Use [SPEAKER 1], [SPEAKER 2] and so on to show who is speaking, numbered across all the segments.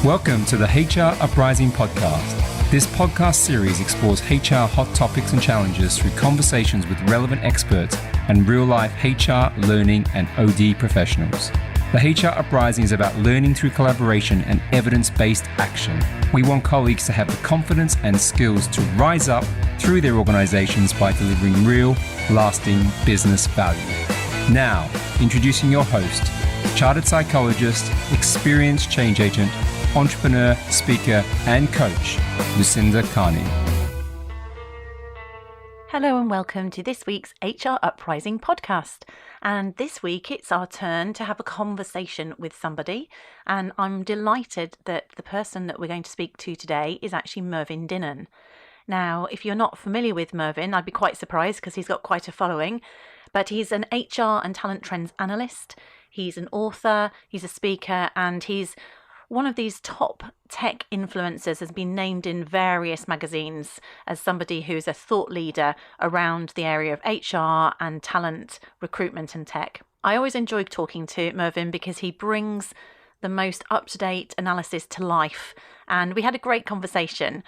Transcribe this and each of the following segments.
[SPEAKER 1] Welcome to the HR Uprising podcast. This podcast series explores HR hot topics and challenges through conversations with relevant experts and real-life HR, learning, and OD professionals. The HR Uprising is about learning through collaboration and evidence-based action. We want colleagues to have the confidence and skills to rise up through their organizations by delivering real, lasting business value. Now, introducing your host, chartered psychologist, experienced change agent, entrepreneur, speaker, and coach, Lucinda.
[SPEAKER 2] Hello and welcome to this week's HR Uprising podcast. And this week it's our turn to have a conversation with somebody. And I'm delighted that the person that we're going to speak to today is actually Mervyn Dinnen. Now, if you're not familiar with Mervyn, I'd be quite surprised because he's got quite a following. But he's an HR and talent trends analyst. He's an author, he's a speaker, and he's one of these top tech influencers, has been named in various magazines as somebody who's a thought leader around the area of HR and talent recruitment and tech. I always enjoy talking to Mervyn because he brings the most up-to-date analysis to life, and we had a great conversation.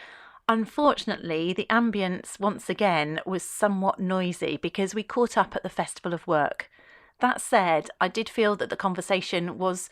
[SPEAKER 2] Unfortunately, the ambience once again was somewhat noisy because we caught up at the Festival of Work. That said, I did feel that the conversation was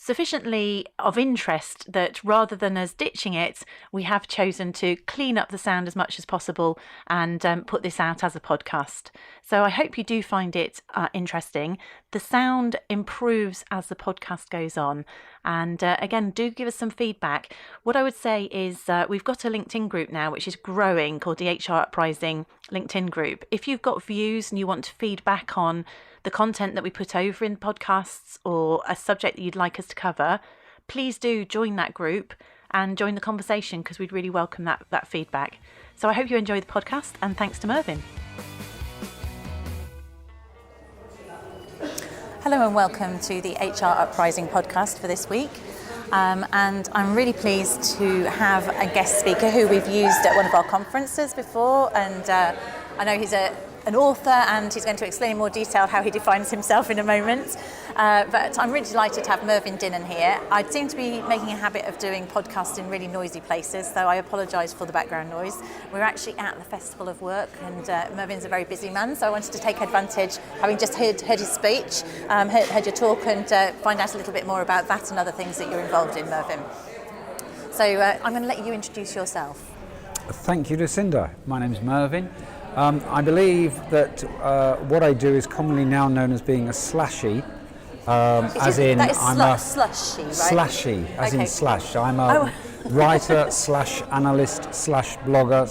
[SPEAKER 2] sufficiently of interest that rather than us ditching it, we have chosen to clean up the sound as much as possible and put this out as a podcast. So I hope you do find it interesting. The sound improves as the podcast goes on. And again, do give us some feedback. What I would say is we've got a LinkedIn group now, which is growing, called the HR Uprising LinkedIn group. If you've got views and you want to feedback on the content that we put over in podcasts or a subject that you'd like us to cover, please do join that group and join the conversation because we'd really welcome that feedback. So I hope you enjoy the podcast, and thanks to Mervyn. Hello and welcome to the HR Uprising podcast for this week. And I'm really pleased to have a guest speaker who we've used at one of our conferences before, and I know he's an author, and he's going to explain in more detail how he defines himself in a moment. But I'm really delighted to have Mervyn Dinnen here. I seem to be making a habit of doing podcasts in really noisy places, so I apologise for the background noise. We're actually at the Festival of Work, and Mervyn's a very busy man, so I wanted to take advantage, having just heard his speech, heard your talk, and find out a little bit more about that and other things that you're involved in, Mervyn. So I'm going to let you introduce yourself.
[SPEAKER 3] Thank you, Lucinda. My name's Mervyn. I believe that what I do is commonly now known as being a slashie, as in I'm a
[SPEAKER 2] slashie, right?
[SPEAKER 3] Slashie, as
[SPEAKER 2] okay.
[SPEAKER 3] in slash. I'm a writer / analyst / blogger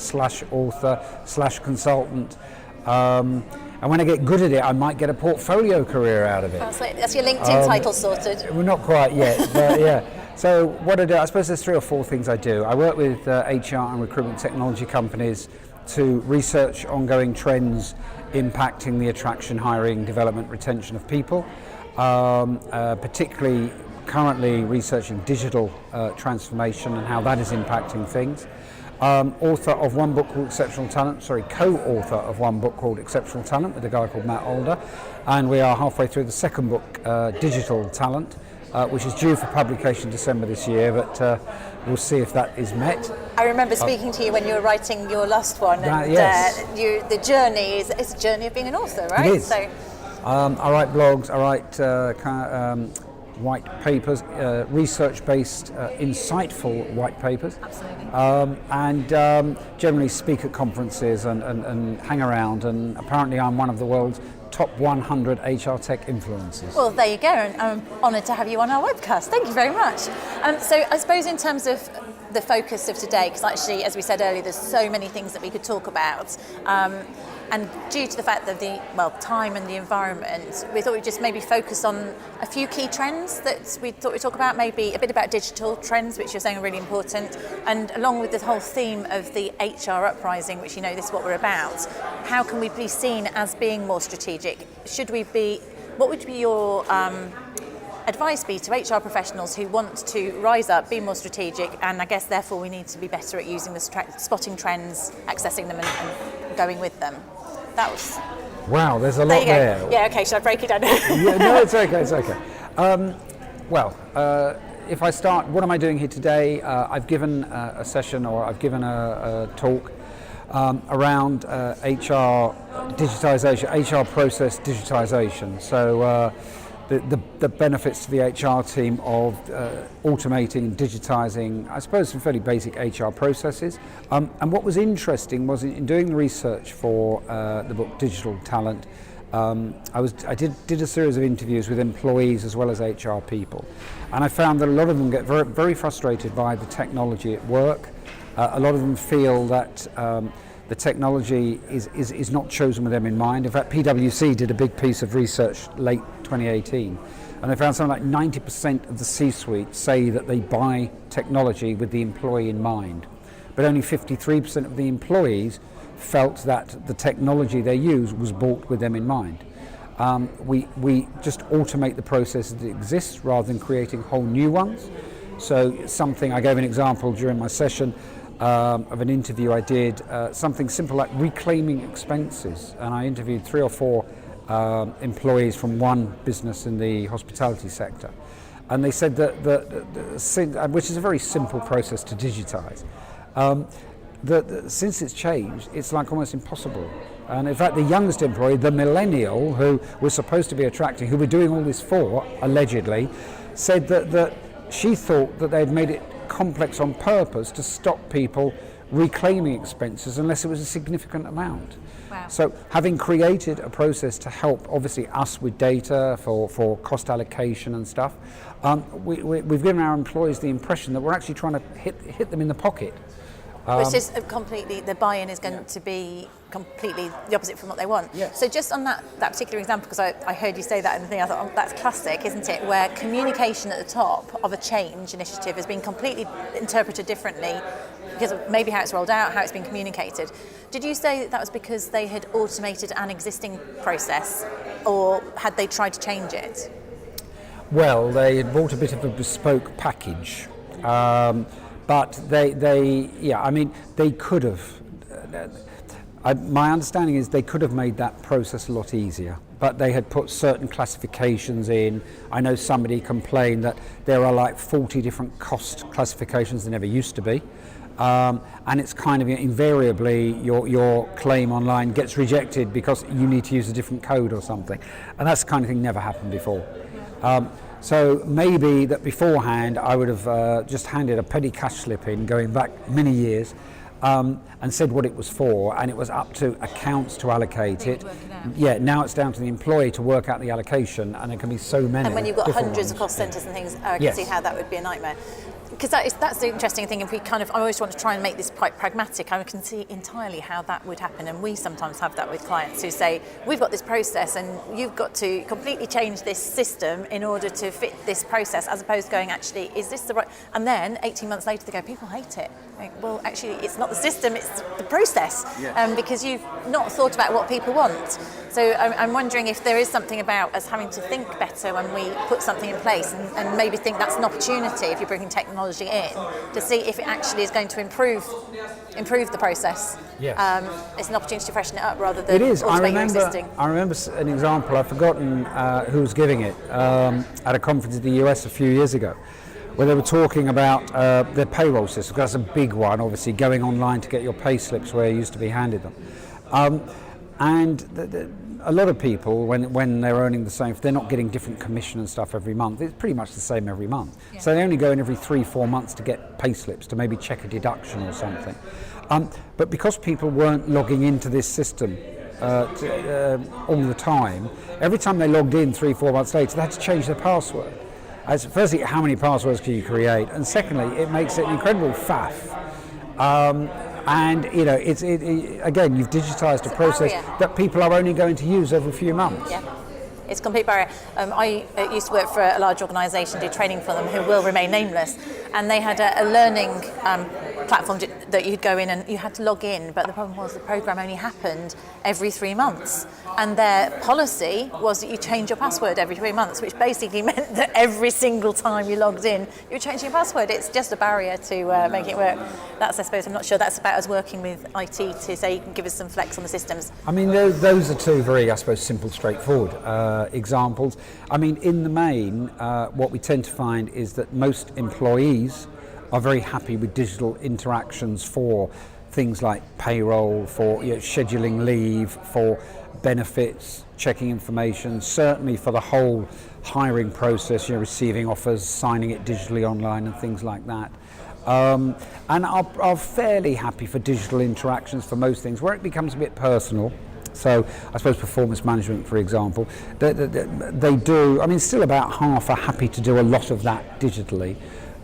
[SPEAKER 3] / author / consultant. And when I get good at it, I might get a portfolio career out of it.
[SPEAKER 2] That's your LinkedIn title sorted.
[SPEAKER 3] We're not quite yet, but yeah. So what I do, I suppose there's 3 or 4 things I do. I work with HR and recruitment technology companies to research ongoing trends impacting the attraction, hiring, development, retention of people, particularly currently researching digital transformation and how that is impacting things. Author of one book called Exceptional Talent, co-author of one book called Exceptional Talent with a guy called Matt Alder, and we are halfway through the second book, Digital Talent, which is due for publication December this year, but we'll see if that is met.
[SPEAKER 2] I remember speaking to you when you were writing your last one, and
[SPEAKER 3] yes.
[SPEAKER 2] The journey is a journey of being an author, right?
[SPEAKER 3] It is.
[SPEAKER 2] So,
[SPEAKER 3] I write blogs, I write white papers, research-based, insightful white papers.
[SPEAKER 2] Absolutely.
[SPEAKER 3] And generally speak at conferences and hang around, and apparently I'm one of the world's top 100 HR tech influencers.
[SPEAKER 2] Well, there you go, and I'm honoured to have you on our webcast. Thank you very much. So I suppose in terms of the focus of today, because actually, as we said earlier, there's so many things that we could talk about, and due to the fact that time and the environment, we thought we'd just maybe focus on a few key trends that we thought we'd talk about, maybe a bit about digital trends, which you're saying are really important, and along with the whole theme of the HR Uprising, which this is what we're about, how can we be seen as being more strategic? What would be your advice be to HR professionals who want to rise up, be more strategic, and I guess therefore we need to be better at using the spotting trends, accessing them and going with them? That was...
[SPEAKER 3] Wow, there's a lot there.
[SPEAKER 2] Yeah, okay, should I break it down?
[SPEAKER 3] Yeah, no, it's okay. if I start, what am I doing here today? I've given a session, or I've given a talk around HR digitisation, HR process digitisation. So the benefits to the HR team of automating and digitising, I suppose, some fairly basic HR processes. And what was interesting was in doing the research for the book Digital Talent, I did a series of interviews with employees as well as HR people, and I found that a lot of them get very, very frustrated by the technology at work. A lot of them feel that the technology is not chosen with them in mind. In fact, PwC did a big piece of research late 2018, and they found something like 90% of the C-suite say that they buy technology with the employee in mind, but only 53% of the employees felt that the technology they use was bought with them in mind. We just automate the processes that exist rather than creating whole new ones. So I gave an example during my session of an interview I did, something simple like reclaiming expenses, and I interviewed 3 or 4 employees from one business in the hospitality sector, and they said that which is a very simple process to digitize, since it's changed, it's like almost impossible. And in fact, the youngest employee, the millennial, who we're supposed to be attracting, who we're doing all this for, allegedly, said that she thought that they'd made it complex on purpose to stop people reclaiming expenses unless it was a significant amount.
[SPEAKER 2] Wow.
[SPEAKER 3] So having created a process to help, obviously, us with data for cost allocation and stuff, we've given our employees the impression that we're actually trying to hit them in the pocket.
[SPEAKER 4] Which is completely, the buy-in is going to be completely the opposite from what they want.
[SPEAKER 3] Yes.
[SPEAKER 4] So just on that particular example, because I heard you say that and the thing, I thought, oh, that's classic, isn't it? Where communication at the top of a change initiative has been completely interpreted differently because of maybe how it's rolled out, how it's been communicated. Did you say that was because they had automated an existing process, or had they tried to change it?
[SPEAKER 3] Well, they had bought a bit of a bespoke package. But they could have. My understanding is they could have made that process a lot easier, but they had put certain classifications in. I know somebody complained that there are like 40 different cost classifications. There never used to be. And it's kind of invariably your claim online gets rejected because you need to use a different code or something. And that's the kind of thing never happened before. So maybe that beforehand I would have just handed a petty cash slip in going back many years and said what it was for, and it was up to accounts to allocate it. Yeah, now it's down to the employee to work out the allocation, and there can be so many.
[SPEAKER 4] And when you've got hundreds
[SPEAKER 3] ones.
[SPEAKER 4] of cost centres and things, I can see how that would be a nightmare. Because that's the interesting thing. If we I always want to try and make this quite pragmatic. I can see entirely how that would happen, and we sometimes have that with clients who say, we've got this process and you've got to completely change this system in order to fit this process, as opposed to going, actually, is this the right? And then 18 months later they go, people hate it. Like, well, actually, it's not the system, it's the process, because you've not thought about what people want. So I'm wondering if there is something about us having to think better when we put something in place, and maybe think that's an opportunity if you're bringing technology in to see if it actually is going to improve the process.
[SPEAKER 3] Yes.
[SPEAKER 4] It's an opportunity to freshen it up rather than
[SPEAKER 3] automate
[SPEAKER 4] your existing.
[SPEAKER 3] I remember an example, I've forgotten who was giving it, at a conference in the US a few years ago, where they were talking about their payroll system. That's a big one, obviously, going online to get your pay slips where you used to be handed them. A lot of people, when they're earning the same, if they're not getting different commission and stuff every month, it's pretty much the same every month. Yeah. So they only go in every 3-4 months to get pay slips, to maybe check a deduction or something. But because people weren't logging into this system all the time, every time they logged in 3-4 months later, they had to change their password. Firstly, how many passwords can you create? And secondly, it makes it an incredible faff. And again, you've digitised a process that people are only going to use every few months.
[SPEAKER 4] Yeah, it's a complete barrier. I used to work for a large organisation, do training for them, who will remain nameless, and they had a learning platform that you'd go in and you had to log in, but the problem was the programme only happened every 3 months, and their policy was that you change your password every 3 months, which basically meant that every single time you logged in, you were changing your password. It's just a barrier to make it work. That's, I suppose, I'm not sure that's about us working with IT to say you can give us some flex on the systems.
[SPEAKER 3] I mean, those are two very, I suppose, simple, straightforward examples. I mean, in the main, what we tend to find is that most employees are very happy with digital interactions for things like payroll, for scheduling leave, for benefits, checking information, certainly for the whole hiring process, receiving offers, signing it digitally online and things like that. And are fairly happy for digital interactions for most things. Where it becomes a bit personal, so I suppose performance management, for example, they do, I mean, still about half are happy to do a lot of that digitally.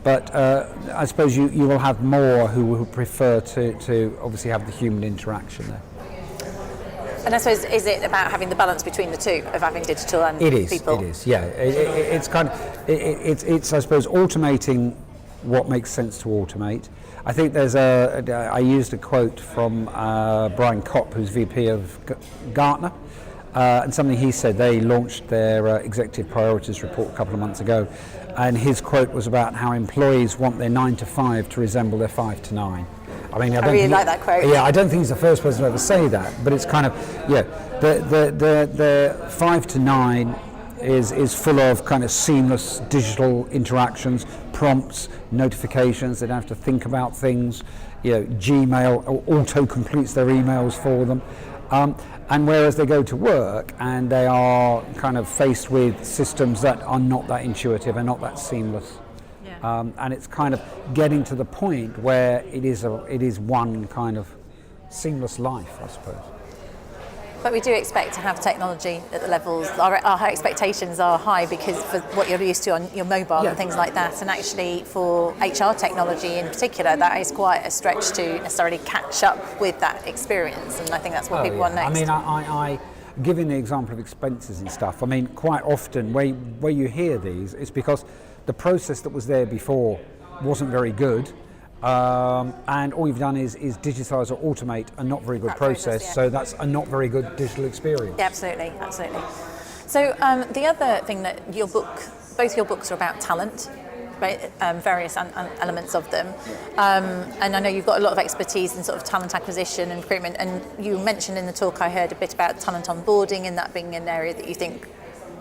[SPEAKER 3] But I suppose you will have more who will prefer to obviously have the human interaction there.
[SPEAKER 4] And I suppose, is it about having the balance between the two, of having digital and people?
[SPEAKER 3] It is, yeah. It's kind of, it's I suppose, automating what makes sense to automate. I think I used a quote from Brian Kopp, who's VP of Gartner, and something he said. They launched their executive priorities report a couple of months ago, and his quote was about how employees want their 9 to 5 to resemble their 5 to 9. I mean,
[SPEAKER 4] I really like that quote.
[SPEAKER 3] Yeah, I don't think he's the first person to ever say that, but it's kind of, the 5 to 9 is full of kind of seamless digital interactions, prompts, notifications. They don't have to think about things. Gmail auto completes their emails for them. And whereas they go to work and they are kind of faced with systems that are not that intuitive and not that seamless. And it's kind of getting to the point where it is one kind of seamless life, I suppose.
[SPEAKER 4] But we do expect to have technology at the levels, our expectations are high because for what you're used to on your mobile and things like that, and actually for HR technology in particular, that is quite a stretch to necessarily catch up with that experience, and I think that's what people want next.
[SPEAKER 3] I mean, I giving the example of expenses and stuff, I mean, quite often where you hear these, it's because the process that was there before wasn't very good, and all you've done is digitise or automate a not very good process, so that's a not very good digital experience.
[SPEAKER 4] Yeah, absolutely. So the other thing that both your books are about talent, right? Various elements of them, and I know you've got a lot of expertise in sort of talent acquisition and recruitment, and you mentioned in the talk I heard a bit about talent onboarding and that being an area that you think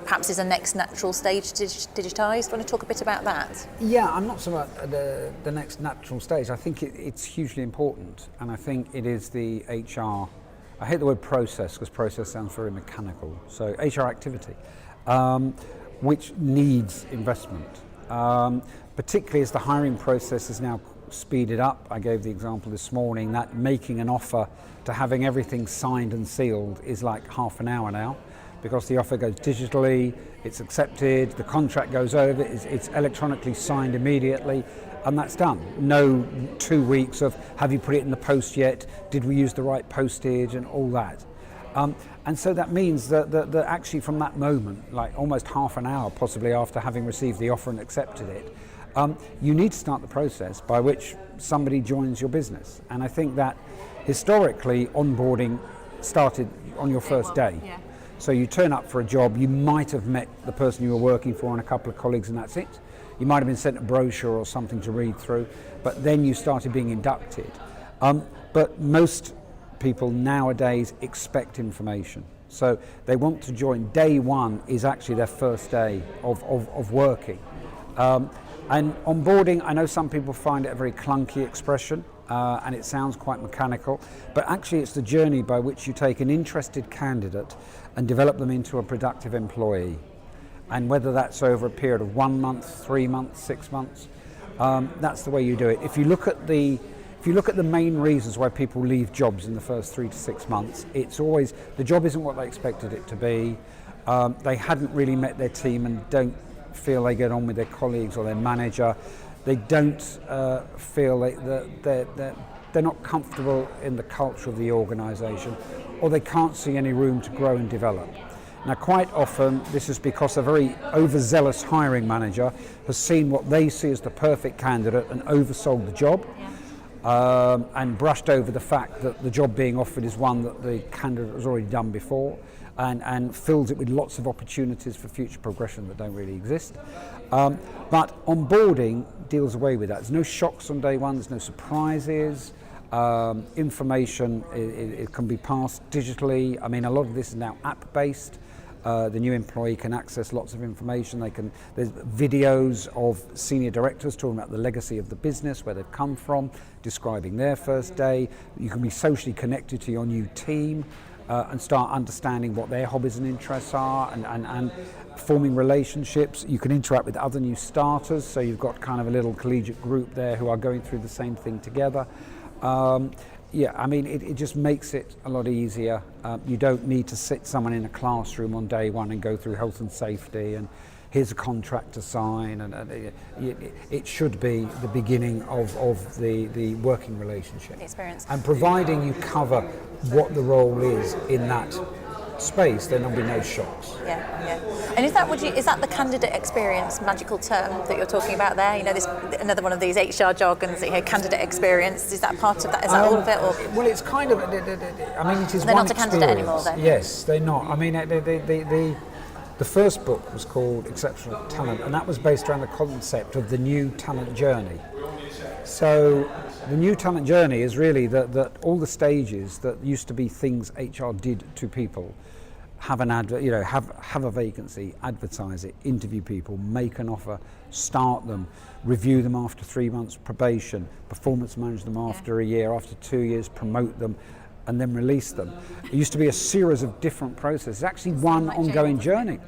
[SPEAKER 4] perhaps is a next natural stage to digitise. Do you want to talk a bit about that?
[SPEAKER 3] Yeah, I'm not so much the next natural stage. I think it's hugely important, and I think it is the HR, I hate the word process because process sounds very mechanical, so HR activity, which needs investment, particularly as the hiring process is now speeded up. I gave the example this morning that making an offer to having everything signed and sealed is like half an hour now, because the offer goes digitally, it's accepted, the contract goes over, it's electronically signed immediately, and that's done. No 2 weeks of, have you put it in the post yet? Did we use the right postage and all that? And so that means that actually from that moment, like almost half an hour possibly after having received the offer and accepted it, you need to start the process by which somebody joins your business. And I think that historically onboarding started on your first day.
[SPEAKER 4] Yeah.
[SPEAKER 3] So you turn up for a job, you might have met the person you were working for and a couple of colleagues, and that's it. You might have been sent a brochure or something to read through, but then you started being inducted. But most people nowadays expect information. So they want to join. Day one is actually their first day of working. And onboarding, I know some people find it a very clunky expression, and it sounds quite mechanical, but actually it's the journey by which you take an interested candidate and develop them into a productive employee. And whether that's over a period of 1 month, 3 months, 6 months, that's the way you do it. If you look at the main reasons why people leave jobs in the first 3 to 6 months, it's always the job isn't what they expected it to be. They hadn't really met their team and don't feel they get on with their colleagues or their manager. They don't feel that they're not comfortable in the culture of the organisation, or they can't see any room to grow and develop. Now, quite often, this is because a very overzealous hiring manager has seen what they see as the perfect candidate and oversold the job, and brushed over the fact that the job being offered is one that the candidate has already done before, and fills it with lots of opportunities for future progression that don't really exist. But onboarding deals away with that. There's no shocks on day one, there's no surprises. Information it can be passed digitally. I mean, a lot of this is now app-based. The new employee can access lots of information. There's videos of senior directors talking about the legacy of the business, where they've come from, describing their first day. You can be socially connected to your new team and start understanding what their hobbies and interests are, and forming relationships. You can interact with other new starters, so you've got kind of a little collegiate group there who are going through the same thing together. It just makes it a lot easier. You don't need to sit someone in a classroom on day one and go through health and safety and here's a contract to sign, and it should be the beginning of the working relationship.
[SPEAKER 4] The experience.
[SPEAKER 3] And providing you cover what the role is in that space, then there'll be no shocks.
[SPEAKER 4] Yeah. And is that the candidate experience magical term that you're talking about there? This another one of these HR jargons. Candidate experience. Is that part of that? Is that all of it? Or?
[SPEAKER 3] Well, it's kind of. It is.
[SPEAKER 4] They're
[SPEAKER 3] one
[SPEAKER 4] not a candidate anymore, then.
[SPEAKER 3] Yes, they're not. The first book was called Exceptional Talent, and that was based around the concept of the new talent journey. So the new talent journey is really that all the stages that used to be things HR did to people. Have an advert, have a vacancy, advertise it, interview people, make an offer, start them, review them after 3 months probation, performance manage them after a year, after 2 years, promote them, and then release them. It used to be a series of different processes. It's actually one ongoing journey.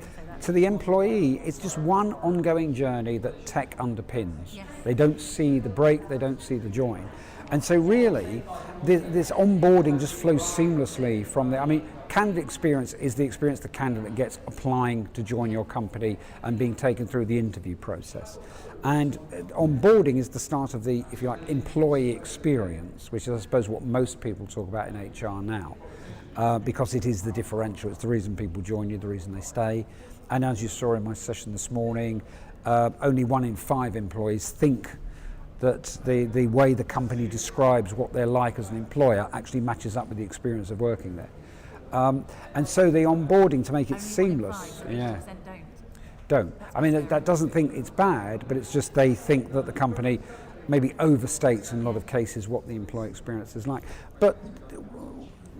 [SPEAKER 3] To the employee, it's just one ongoing journey that tech underpins. Yes. They don't see the break, they don't see the join. And so really, this onboarding just flows seamlessly from there. Candidate experience is the experience the candidate gets applying to join your company and being taken through the interview process. And onboarding is the start of the, if you like, employee experience, which is, I suppose, what most people talk about in HR now, because it is the differential. It's the reason people join you, the reason they stay. And as you saw in my session this morning, only 1 in 5 employees think that the way the company describes what they're like as an employer actually matches up with the experience of working there. And so the onboarding to make it seamless, don't. That doesn't think it's bad, but it's just they think that the company maybe overstates in a lot of cases what the employee experience is like. But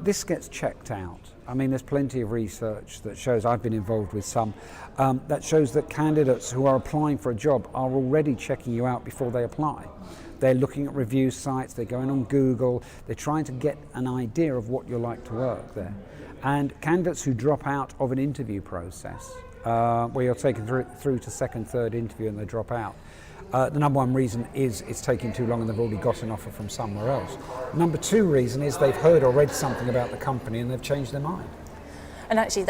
[SPEAKER 3] this gets checked out. There's plenty of research that shows, I've been involved with some, that shows that candidates who are applying for a job are already checking you out before they apply. They're looking at review sites, they're going on Google, they're trying to get an idea of what you're like to work there. And candidates who drop out of an interview process, where you're taken through to second, third interview and they drop out, the number one reason is it's taking too long and they've already got an offer from somewhere else. Number 2 reason is they've heard or read something about the company and they've changed their mind.
[SPEAKER 4] And actually,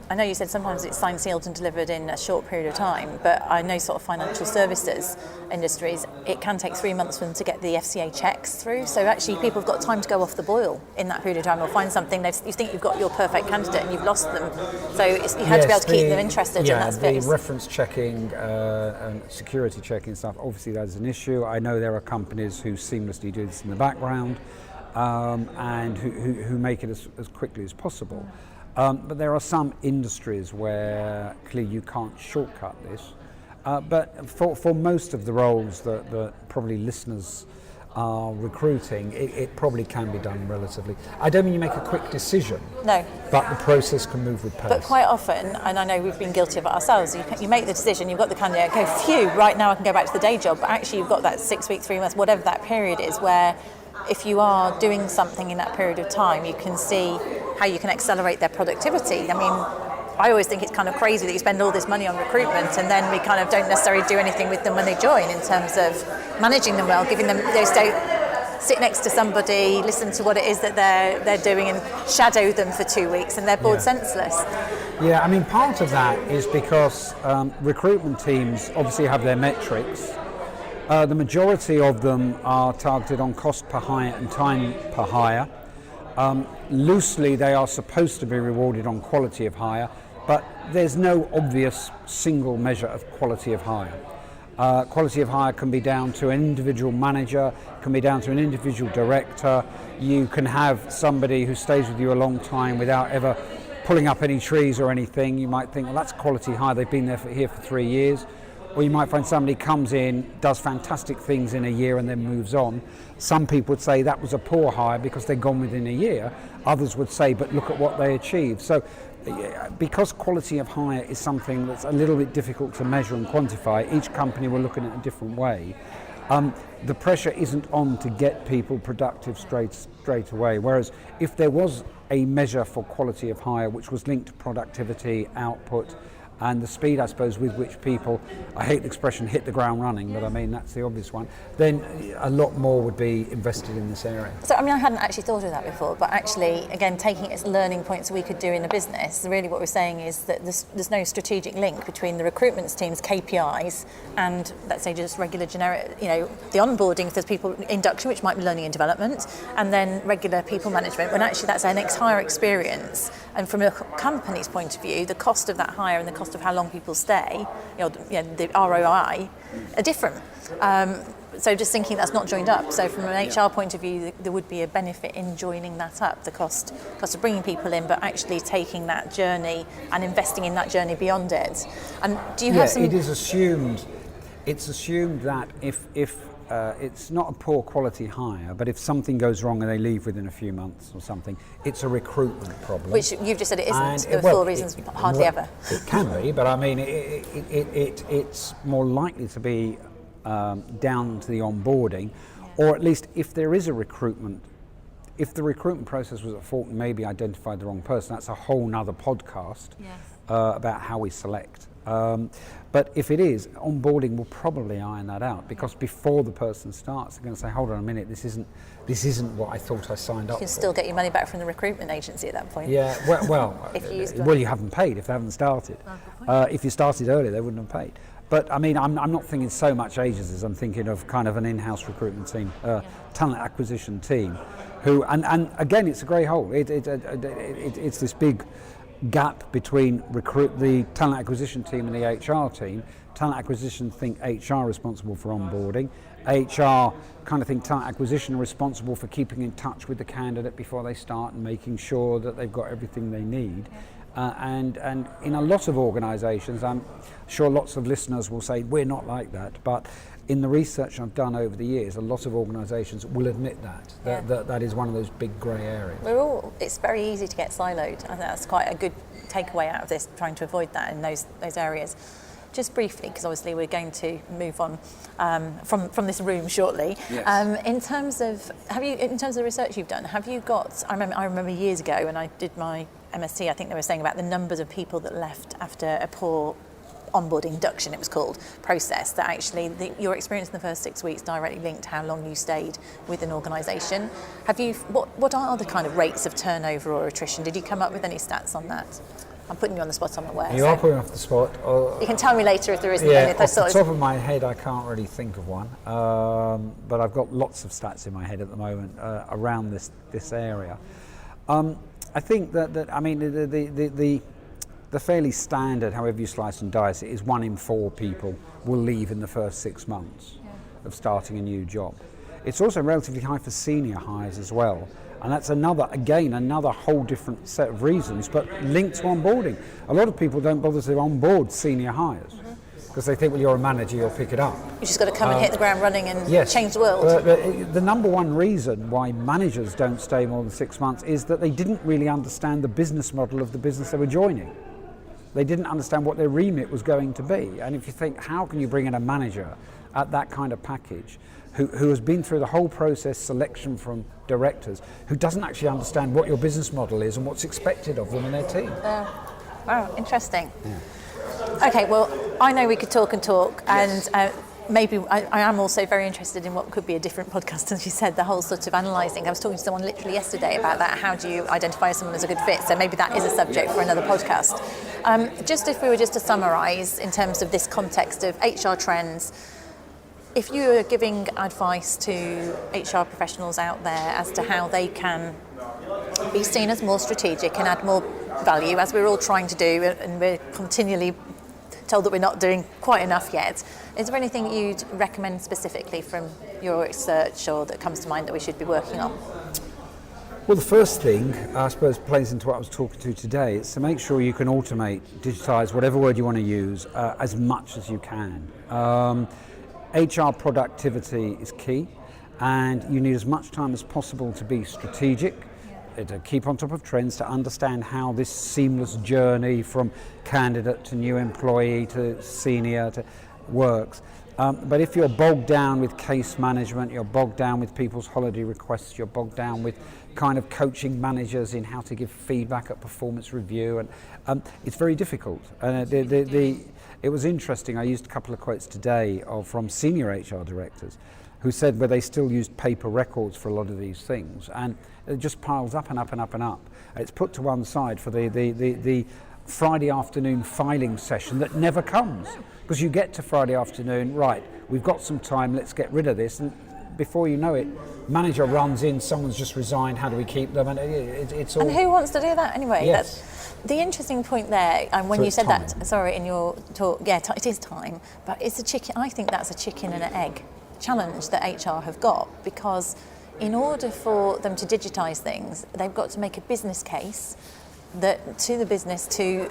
[SPEAKER 4] I know you said sometimes it's signed, sealed and delivered in a short period of time, but I know sort of financial services industries, it can take 3 months for them to get the FCA checks through. So actually people have got time to go off the boil in that period of time or find something. You think you've got your perfect candidate and you've lost them. So you have to be able to keep them interested in that space.
[SPEAKER 3] The reference checking and security checking stuff, obviously that is an issue. I know there are companies who seamlessly do this in the background and who make it as quickly as possible. But there are some industries where clearly you can't shortcut this. But for most of the roles that probably listeners are recruiting, it probably can be done relatively. I don't mean you make a quick decision.
[SPEAKER 4] No.
[SPEAKER 3] But the process can move with pace.
[SPEAKER 4] But quite often, and I know we've been guilty of it ourselves, you make the decision, you've got the candidate, go, phew, right now I can go back to the day job. But actually you've got that 6 weeks, 3 months, whatever that period is, where if you are doing something in that period of time, you can see how you can accelerate their productivity. I always think it's kind of crazy that you spend all this money on recruitment and then we kind of don't necessarily do anything with them when they join in terms of managing them well, giving them, sit next to somebody, listen to what it is that they're doing and shadow them for 2 weeks and they're bored senseless.
[SPEAKER 3] Yeah, part of that is because recruitment teams obviously have their metrics. The majority of them are targeted on cost per hire and time per hire. Loosely, they are supposed to be rewarded on quality of hire, but there's no obvious single measure of quality of hire. Quality of hire can be down to an individual manager, can be down to an individual director. You can have somebody who stays with you a long time without ever pulling up any trees or anything. You might think, well, that's quality hire, they've been here for 3 years. Or you might find somebody comes in, does fantastic things in a year and then moves on. Some people would say that was a poor hire because they're gone within a year. Others would say, but look at what they achieved. So because quality of hire is something that's a little bit difficult to measure and quantify, each company will look at it in a different way. The pressure isn't on to get people productive straight away, whereas if there was a measure for quality of hire which was linked to productivity, output, and the speed, I suppose, with which people, I hate the expression hit the ground running, but I mean that's the obvious one, then a lot more would be invested in this area.
[SPEAKER 4] So I mean, I hadn't actually thought of that before, but actually, again, taking it as learning points we could do in a business, really what we're saying is that there's no strategic link between the recruitment team's KPIs and, let's say, just regular generic, the onboarding, if there's people induction, which might be learning and development, and then regular people management, when actually that's an entire experience. And from a company's point of view, the cost of that hire and the cost of how long people stay, the ROI, are different. So just thinking that's not joined up. So from an HR point of view, there would be a benefit in joining that up, the cost of bringing people in, but actually taking that journey and investing in that journey beyond it. And do you have some?
[SPEAKER 3] It is assumed. It's assumed that if it's not a poor quality hire, but if something goes wrong and they leave within a few months or something, it's a recruitment problem.
[SPEAKER 4] Which you've just said it isn't, for 4 reasons, hardly ever.
[SPEAKER 3] It can be, but I mean, it's more likely to be down to the onboarding, or at least if there is a recruitment, if the recruitment process was at fault and maybe identified the wrong person, that's a whole nother podcast about how we select. But if it is, onboarding will probably iron that out, because before the person starts, they're going to say, hold on a minute, this isn't what I thought I signed up for.
[SPEAKER 4] You can still get your money back from the recruitment agency at that point.
[SPEAKER 3] Yeah, well, you haven't paid if they haven't started. If you started earlier, they wouldn't have paid. But I mean, I'm not thinking so much agencies, I'm thinking of kind of an in-house recruitment team, talent acquisition team, who, and again, it's a grey hole. It's this big gap between the talent acquisition team and the HR team. Talent acquisition think HR responsible for onboarding. HR kind of think talent acquisition are responsible for keeping in touch with the candidate before they start and making sure that they've got everything they need. And in a lot of organisations, I'm sure lots of listeners will say we're not like that, but in the research I've done over the years, a lot of organisations will admit that is one of those big grey areas.
[SPEAKER 4] It's very easy to get siloed. I think that's quite a good takeaway out of this, trying to avoid that in those areas. Just briefly, because obviously we're going to move on from this room shortly.
[SPEAKER 3] Yes.
[SPEAKER 4] In terms of the research you've done, have you got? I remember years ago when I did my MSc, I think they were saying about the numbers of people that left after a poor onboarding induction, it was called, process, that actually your experience in the first 6 weeks directly linked to how long you stayed with an organisation. What are the kind of rates of turnover or attrition? Did you come up with any stats on that? I'm putting you on the spot, I'm aware.
[SPEAKER 3] You are putting off the spot.
[SPEAKER 4] You can tell me later if there isn't
[SPEAKER 3] any.
[SPEAKER 4] Off
[SPEAKER 3] the top of my head, I can't really think of one, but I've got lots of stats in my head at the moment around this area. I think that I mean the fairly standard, however you slice and dice it, is 1 in 4 people will leave in the first 6 months of starting a new job. It's also relatively high for senior hires as well. And that's another whole different set of reasons, but linked to onboarding. A lot of people don't bother to onboard senior hires because they think, well, you're a manager, you'll pick it up.
[SPEAKER 4] You just got to come and hit the ground running and change the world.
[SPEAKER 3] The number one reason why managers don't stay more than 6 months is that they didn't really understand the business model of the business they were joining. They didn't understand what their remit was going to be. And if you think, how can you bring in a manager at that kind of package who has been through the whole process, selection from directors, who doesn't actually understand what your business model is and what's expected of them and their team?
[SPEAKER 4] Wow, interesting. Yeah. Okay, well, I know we could talk and talk,
[SPEAKER 3] yes.
[SPEAKER 4] And maybe I am also very interested in what could be a different podcast, as you said, the whole sort of analysing. I was talking to someone literally yesterday about that. How do you identify someone as a good fit? So maybe that is a subject for another podcast. Just if we were just to summarise in terms of this context of HR trends, if you were giving advice to HR professionals out there as to how they can be seen as more strategic and add more value, as we're all trying to do, and we're continually told that we're not doing quite enough yet, is there anything you'd recommend specifically from your research or that comes to mind that we should be working on?
[SPEAKER 3] Well, the first thing, I suppose, plays into what I was talking to today. It's to make sure you can automate, digitise, whatever word you want to use, as much as you can. HR productivity is key, and you need as much time as possible to be strategic. to keep on top of trends, to understand how this seamless journey from candidate to new employee to senior to works. But if you're bogged down with case management, you're bogged down with people's holiday requests, you're bogged down with kind of coaching managers in how to give feedback at performance review, and it's very difficult. It was interesting. I used a couple of quotes today from senior HR directors who said where they still used paper records for a lot of these things, and it just piles up and up and up and up. And it's put to one side for the Friday afternoon filing session that never comes, because you get to Friday afternoon, right, we've got some time, let's get rid of this, and before you know it, manager runs in, someone's just resigned, how do we keep them, and it's all...
[SPEAKER 4] And who wants to do that anyway?
[SPEAKER 3] Yes.
[SPEAKER 4] The interesting point there, and when
[SPEAKER 3] So
[SPEAKER 4] you
[SPEAKER 3] it's
[SPEAKER 4] said
[SPEAKER 3] time.
[SPEAKER 4] that, sorry, in your talk, yeah, it is time, but it's a chicken. I think that's a chicken and an egg challenge that HR have got, because in order for them to digitise things, they've got to make a business case that to the business to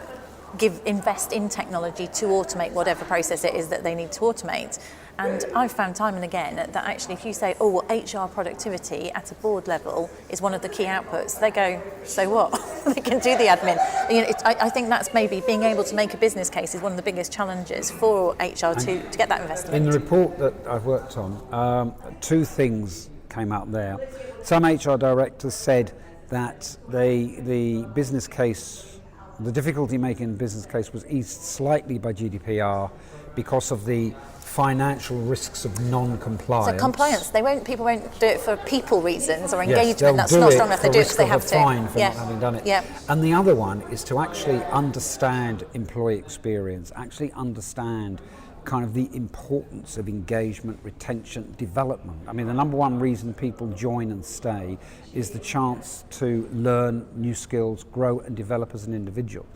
[SPEAKER 4] invest in technology to automate whatever process it is that they need to automate. And I've found time and again that actually if you say, oh, well, HR productivity at a board level is one of the key outputs, they go, so what? They can do the admin. You know, I think that's maybe being able to make a business case is one of the biggest challenges for HR to get that investment.
[SPEAKER 3] In the report that I've worked on, two things came out there. Some HR directors said that the business case, the difficulty making the business case was eased slightly by GDPR because of the financial risks of non-compliance.
[SPEAKER 4] So compliance, people won't do it for people reasons or
[SPEAKER 3] Yes,
[SPEAKER 4] engagement. That's not strong enough. They do it because they have to.
[SPEAKER 3] Fine for not having done it.
[SPEAKER 4] Yeah.
[SPEAKER 3] And the other one is to actually understand employee experience, actually understand kind of the importance of engagement, retention, development. I mean, the number one reason people join and stay is the chance to learn new skills, grow and develop as an individual.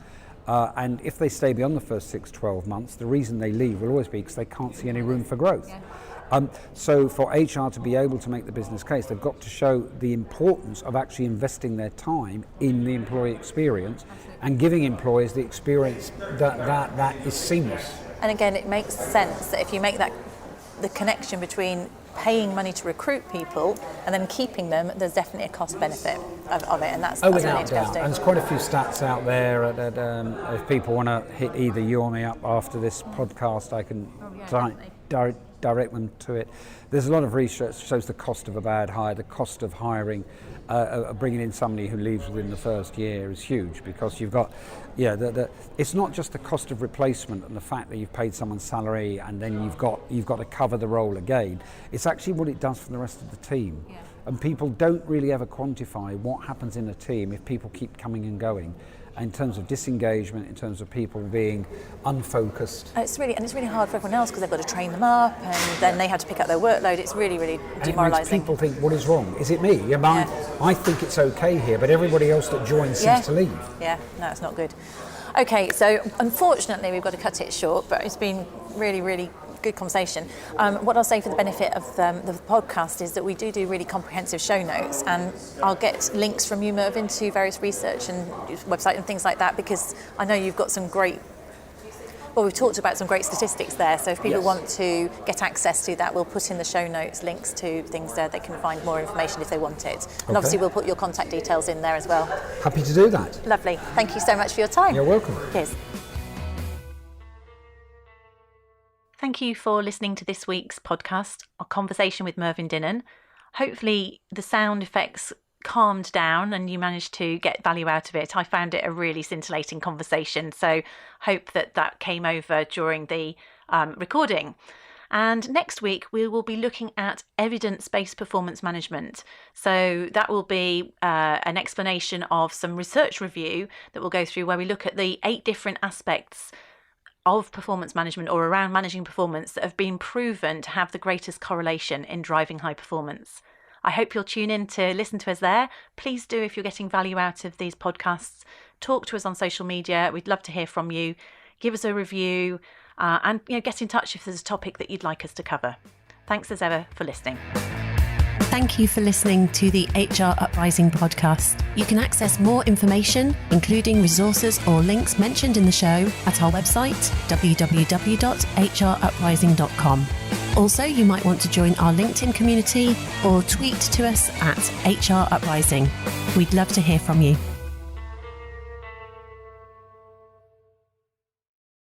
[SPEAKER 3] And if they stay beyond the first 6-12 months, the reason they leave will always be because they can't see any room for growth. Yeah. So for HR to be able to make the business case, they've got to show the importance of actually investing their time in the employee experience and giving employees the experience that is seamless.
[SPEAKER 4] And again, it makes sense that if you make that the connection between paying money to recruit people and then keeping them, there's definitely a cost benefit of it, and that's
[SPEAKER 3] without doubt. And there's quite a few stats out there that if people want to hit either you or me up after this podcast, I can direct them to it. There's a lot of research that shows the cost of a bad hire, the cost of hiring, bringing in somebody who leaves within the first year is huge, because you've got, it's not just the cost of replacement and the fact that you've paid someone's salary and then you've got to cover the role again. It's actually what it does for the rest of the team. Yeah. And people don't really ever quantify what happens in a team if people keep coming and going, in terms of disengagement, in terms of people being unfocused.
[SPEAKER 4] It's really hard for everyone else because they've got to train them up and then they have to pick up their workload. It's really, really demoralising.
[SPEAKER 3] And it makes people think, what is wrong? Is it me? I think it's okay here, but everybody else that joins seems to leave.
[SPEAKER 4] Yeah, no, it's not good. Okay, so unfortunately we've got to cut it short, but it's been really, really good conversation. What I'll say for the benefit of the podcast is that we do really comprehensive show notes, and I'll get links from you, Mervyn, to various research and website and things like that, because I know you've got some great, we've talked about some great statistics there, so if people want to get access to that, we'll put in the show notes links to things there. They can find more information if they want it. And obviously we'll put your contact details in there as well.
[SPEAKER 3] Happy to do that.
[SPEAKER 4] Lovely. Thank you so much for your time.
[SPEAKER 3] You're welcome.
[SPEAKER 4] Cheers.
[SPEAKER 2] Thank you for listening to this week's podcast, our conversation with Mervyn Dinnen. Hopefully the sound effects calmed down and you managed to get value out of it. I found it a really scintillating conversation, so hope that came over during the recording. And next week we will be looking at evidence-based performance management. So that will be an explanation of some research review that we'll go through, where we look at the 8 different aspects of performance management or around managing performance that have been proven to have the greatest correlation in driving high performance. I hope you'll tune in to listen to us there. Please do, if you're getting value out of these podcasts, talk to us on social media. We'd love to hear from you. Give us a review and get in touch if there's a topic that you'd like us to cover. Thanks as ever for listening.
[SPEAKER 5] Thank you for listening to the HR Uprising podcast. You can access more information, including resources or links mentioned in the show, at our website, www.hruprising.com. Also, you might want to join our LinkedIn community or tweet to us at HR Uprising. We'd love to hear from you.